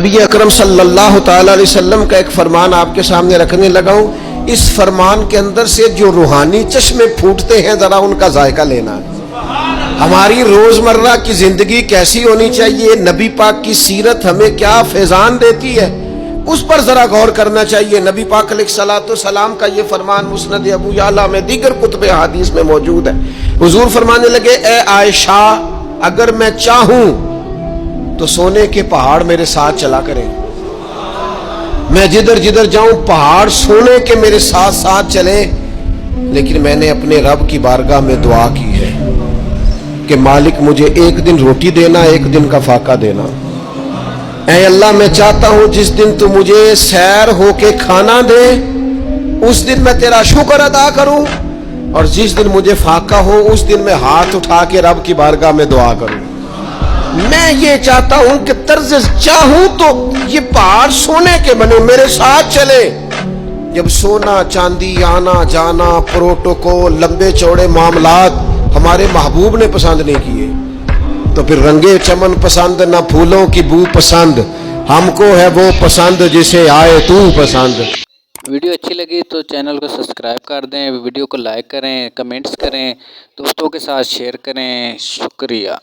नबी अकरम सल्लल्लाहु ताला अलैहि वसल्लम का एक फरमान आपके सामने रखने लगा हूँ। इस फरमान के अंदर से जो रूहानी चश्मे फूटते हैं, जरा उनका जायका लेना। हमारी रोजमर्रा की जिंदगी कैसी होनी चाहिए, नबी पाक की सीरत हमें क्या फैजान देती है, उस पर जरा गौर करना चाहिए। नबी पाक अलैहिस्सलातु सलाम का ये फरमान मुस्नद अबू याला में दीगर कुतुब हदीस में मौजूद है। हुजूर फरमाने लगे, ए आयशा, अगर मैं चाहूं तो सोने के पहाड़ मेरे साथ चला करें। मैं जिधर जिधर जाऊं पहाड़ सोने के मेरे साथ साथ चले। लेकिन मैंने अपने रब की बारगाह में दुआ की है कि मालिक मुझे एक दिन रोटी देना, एक दिन का फाका देना। ऐ अल्लाह, मैं चाहता हूं जिस दिन तू मुझे सैर होके खाना दे, उस दिन मैं तेरा शुक्र अदा करूं, और जिस दिन मुझे फाका हो उस दिन मैं हाथ उठा के रब की बारगाह में दुआ करूं। मैं ये चाहता हूं कि तर्ज चाहूं तो ये पहाड़ सोने के बने मेरे साथ चले। जब सोना चांदी आना जाना प्रोटोकॉल लंबे चौड़े मामलात हमारे महबूब ने पसंद नहीं किए, तो फिर रंगे चमन पसंद ना फूलों की बू पसंद, हमको है वो पसंद जिसे आए तू पसंद। वीडियो अच्छी लगी तो चैनल को सब्सक्राइब कर दें, वीडियो को लाइक करें, कमेंट्स करें, दोस्तों के साथ शेयर करें। शुक्रिया।